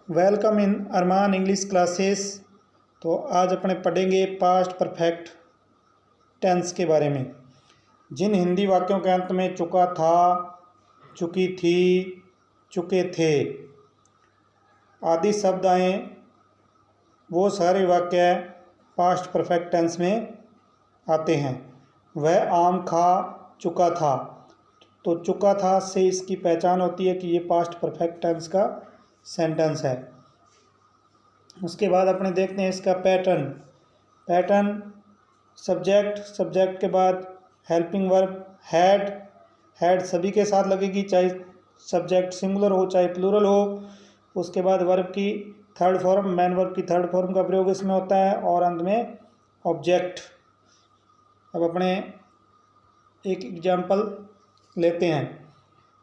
Welcome in Arman English classes. तो आज अपने पढ़ेंगे पास्ट परफेक्ट टेंस के बारे में। जिन हिंदी वाक्यों के अंत में चुका था, चुकी थी, चुके थे आदि शब्द आए, वो सारे वाक्य पास्ट परफेक्ट टेंस में आते हैं। वह आम खा चुका था, तो चुका था से इसकी पहचान होती है कि ये पास्ट परफेक्ट टेंस का सेंटेंस है। उसके बाद अपने देखते हैं इसका पैटर्न सब्जेक्ट के बाद हेल्पिंग वर्ब हैड सभी के साथ लगेगी, चाहे सब्जेक्ट सिंगुलर हो चाहे प्लूरल हो। उसके बाद वर्ब की थर्ड फॉर्म, मेन वर्ब की थर्ड फॉर्म का प्रयोग इसमें होता है, और अंत में ऑब्जेक्ट। अब अपने एक एग्जाम्पल लेते हैं।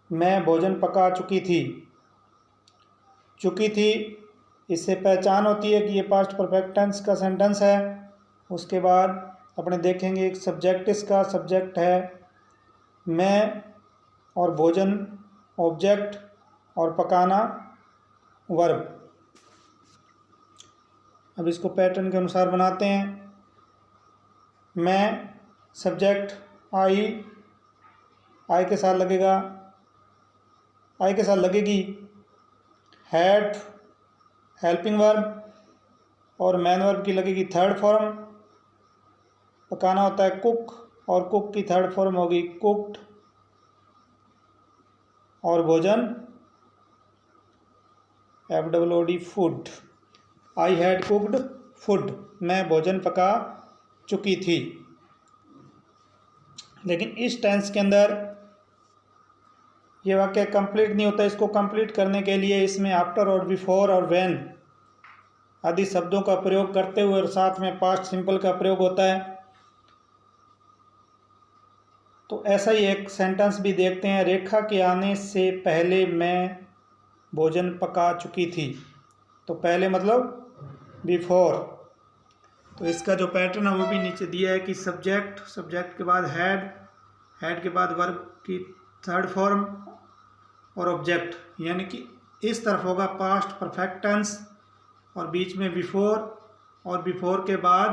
मैं भोजन पका चुकी थी, इससे पहचान होती है कि ये पास्ट परफेक्ट टेंस का सेंटेंस है। उसके बाद अपने देखेंगे एक सब्जेक्ट है मैं, और भोजन ऑब्जेक्ट, और पकाना वर्ब। अब इसको पैटर्न के अनुसार बनाते हैं। मैं सब्जेक्ट आई के साथ लगेगी हैड हेल्पिंग वर्ब, और मैन वर्ब की लगेगी थर्ड फॉर्म। पकाना होता है कुक, और कुक की थर्ड फॉर्म होगी कुक्ड, और भोजन FOOD food. I had cooked food, मैं भोजन पका चुकी थी। लेकिन इस टेंस के अंदर ये वाक्य कंप्लीट नहीं होता। इसको कंप्लीट करने के लिए इसमें आफ्टर और बिफोर और व्हेन आदि शब्दों का प्रयोग करते हुए और साथ में पास्ट सिंपल का प्रयोग होता है। तो ऐसा ही एक सेंटेंस भी देखते हैं। रेखा के आने से पहले मैं भोजन पका चुकी थी। तो पहले मतलब बिफोर। तो इसका जो पैटर्न है वो भी नीचे दिया है कि सब्जेक्ट के बाद हैड के बाद वर्ब की थर्ड फॉर्म और ऑब्जेक्ट, यानी कि इस तरफ होगा पास्ट परफेक्ट टेंस, और बीच में बिफोर, और बिफोर के बाद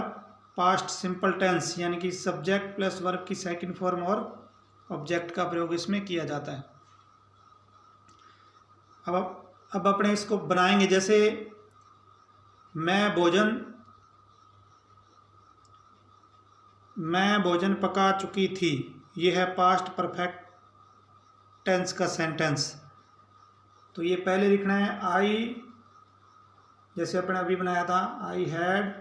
पास्ट सिंपल टेंस, यानी कि सब्जेक्ट प्लस वर्ब की सेकंड फॉर्म और ऑब्जेक्ट का प्रयोग इसमें किया जाता है। अब अपने इसको बनाएंगे। जैसे मैं भोजन पका चुकी थी, यह है पास्ट परफेक्ट टेंस का सेंटेंस। तो ये पहले लिखना है आई, जैसे अपने अभी बनाया था आई हैड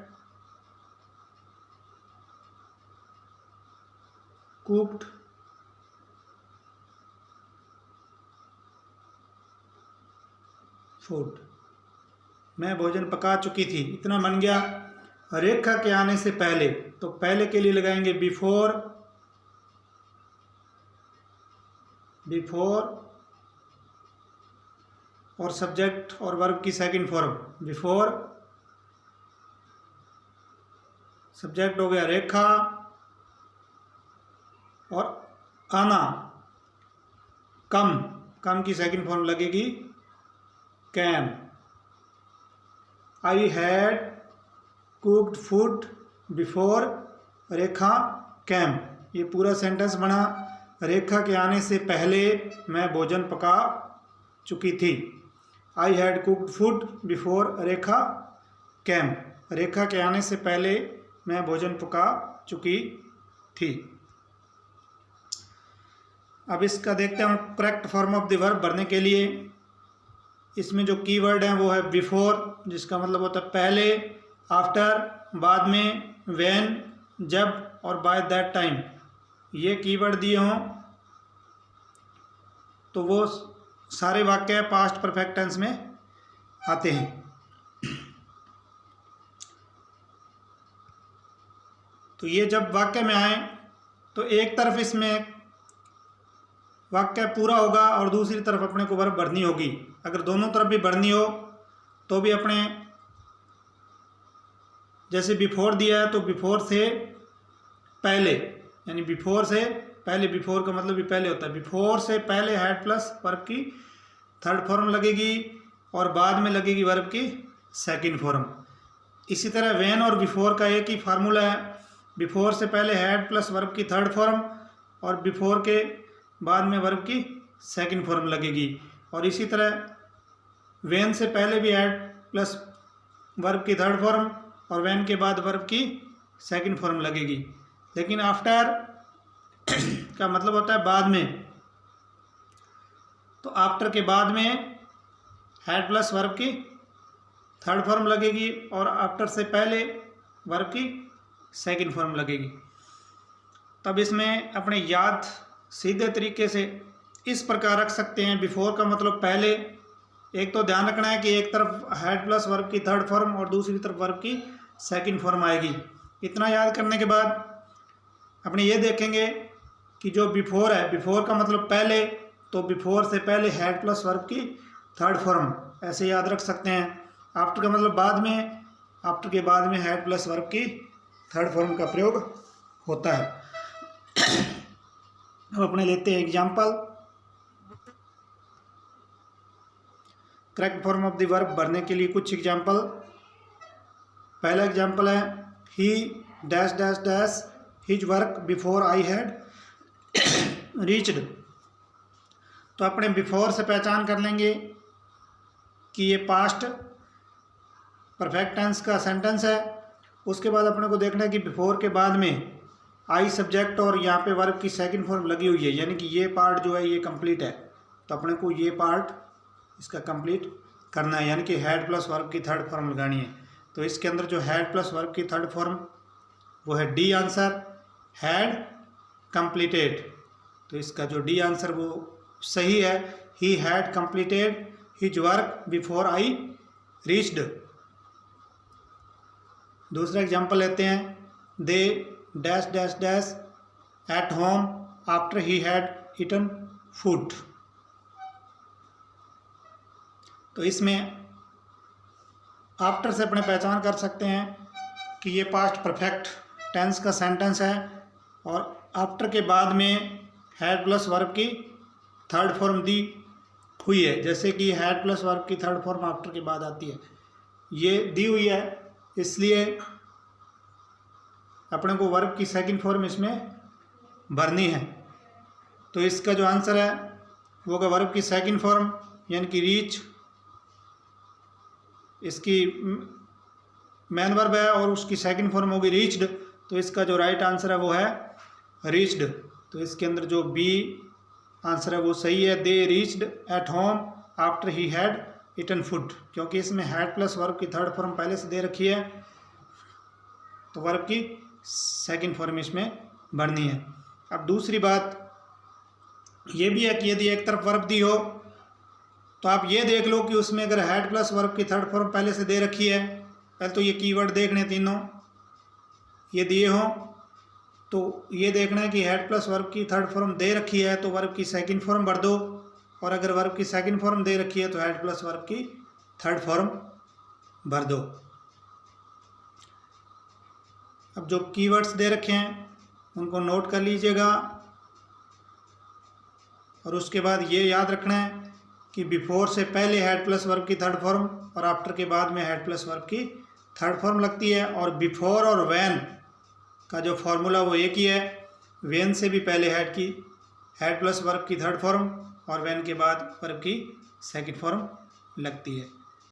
कुक्ड फूड, मैं भोजन पका चुकी थी, इतना बन गया। रेखा के आने से पहले, तो पहले के लिए लगाएंगे बिफोर और सब्जेक्ट और वर्ब की सेकंड फॉर्म बिफोर। सब्जेक्ट हो गया रेखा, और आना कम की सेकंड फॉर्म लगेगी came. I had cooked food before Rekha came. ये पूरा सेंटेंस बना। रेखा के आने से पहले मैं भोजन पका चुकी थी। I had cooked food before Rekha came. Rekha के आने से पहले मैं भोजन पका चुकी थी। अब इसका देखते हैं हम correct form of the verb भरने के लिए। इसमें जो कीवर्ड है वो है बिफोर, जिसका मतलब होता है पहले, आफ्टर बाद में, व्हेन जब, और बाय दैट टाइम। ये कीवर्ड दिए हों तो वो सारे वाक्य पास्ट परफेक्ट टेंस में आते हैं। तो ये जब वाक्य में आए तो एक तरफ इसमें वाक्य पूरा होगा और दूसरी तरफ अपने को वर्ब भरनी होगी। अगर दोनों तरफ भी भरनी हो तो भी अपने जैसे बिफोर दिया है तो बिफोर से पहले, यानी बिफोर से पहले, बिफोर का मतलब भी पहले होता है। बिफोर से पहले हैड प्लस वर्ब की थर्ड फॉर्म लगेगी, और बाद में लगेगी वर्ब की सेकंड फॉर्म। इसी तरह व्हेन और बिफोर का एक ही फार्मूला है, बिफोर से पहले हैड प्लस वर्ब की थर्ड फॉर्म और बिफोर के बाद में वर्ब की सेकंड फॉर्म लगेगी। और इसी तरह व्हेन से पहले भी हैड प्लस वर्ब की थर्ड फॉर्म और व्हेन के बाद वर्ब की सेकंड फॉर्म लगेगी। लेकिन आफ्टर का मतलब होता है बाद में, तो आफ्टर के बाद में हैड प्लस वर्ब की थर्ड फॉर्म लगेगी और आफ्टर से पहले वर्ब की सेकंड फॉर्म लगेगी। तब इसमें अपने याद सीधे तरीके से इस प्रकार रख सकते हैं। बिफोर का मतलब पहले, एक तो ध्यान रखना है कि एक तरफ हैड प्लस वर्ब की थर्ड फॉर्म और दूसरी तरफ वर्ब की सेकंड फॉर्म आएगी। इतना याद करने के बाद अपने ये देखेंगे कि जो बिफोर है, बिफोर का मतलब पहले, तो बिफोर से पहले हैड प्लस वर्ब की थर्ड फॉर्म, ऐसे याद रख सकते हैं। आफ्टर का मतलब बाद में, आफ्टर के बाद में हैड प्लस वर्ब की थर्ड फॉर्म का प्रयोग होता है। अब अपने लेते हैं example. Correct form of the verb भरने के लिए कुछ एग्जाम्पल। पहला एग्जाम्पल है ही dash dash dash his work before I had reached. तो अपने बिफोर से पहचान कर लेंगे कि ये पास्ट परफेक्ट टेंस का सेंटेंस है। उसके बाद अपने को देखना है कि बिफोर के बाद में आई सब्जेक्ट और यहाँ पे वर्ब की सेकंड फॉर्म लगी हुई है, यानी कि ये पार्ट जो है ये कंप्लीट है। तो अपने को ये पार्ट इसका कंप्लीट करना है, यानी कि हैड प्लस वर्ब की थर्ड फॉर्म लगानी है। तो इसके अंदर जो हैड प्लस वर्ब की थर्ड फॉर्म वो है डी आंसर, हैड कंप्लीटेड। तो इसका जो डी आंसर वो सही है, he had completed his work before I reached. दूसरा एग्जाम्पल लेते हैं, they dash dash dash at home after he had eaten food. तो इसमें आफ्टर से अपने पहचान कर सकते हैं कि ये पास्ट परफेक्ट टेंस का सेंटेंस है और आफ्टर के बाद में हैड प्लस वर्ब की थर्ड फॉर्म दी हुई है। जैसे कि हैड प्लस वर्ब की थर्ड फॉर्म आफ्टर के बाद आती है, ये दी हुई है, इसलिए अपने को वर्ब की सेकंड फॉर्म इसमें भरनी है। तो इसका जो आंसर है वो होगा वर्ब की सेकंड फॉर्म, यानी कि रीच। इसकी मेन वर्ब है और उसकी सेकंड फॉर्म होगी रीच्ड। तो इसका जो राइट आंसर है वो है रीच्ड। तो इसके अंदर जो बी आंसर है वो सही है, they reached at home after he had eaten food, क्योंकि इसमें हैड प्लस वर्ब की थर्ड फॉर्म पहले से दे रखी है, तो वर्ब की सेकंड फॉर्म इसमें भरनी है। अब दूसरी बात ये भी है कि यदि एक तरफ वर्ब दी हो तो आप ये देख लो कि उसमें अगर हैड प्लस वर्ब की थर्ड फॉर्म पहले से दे रखी है, पहले तो ये कीवर्ड देखने तीनों ये दिए हों, तो ये देखना है कि हैड प्लस वर्ब की थर्ड फॉर्म दे रखी है तो वर्ब की सेकंड फॉर्म भर दो, और अगर वर्ब की सेकंड फॉर्म दे रखी है तो हैड प्लस वर्ब की थर्ड फॉर्म भर दो। अब जो कीवर्ड्स दे रखे हैं उनको नोट कर लीजिएगा, और उसके बाद ये याद रखना है कि बिफोर से पहले हैड प्लस वर्ब की थर्ड फॉर्म और आफ्टर के बाद में हैड प्लस वर्ब की थर्ड फॉर्म लगती है। और बिफोर और व्हेन का जो फॉर्मूला वो एक ही है, व्हेन से भी पहले हैड प्लस वर्ब की थर्ड फॉर्म और व्हेन के बाद वर्ब की सेकंड फॉर्म लगती है।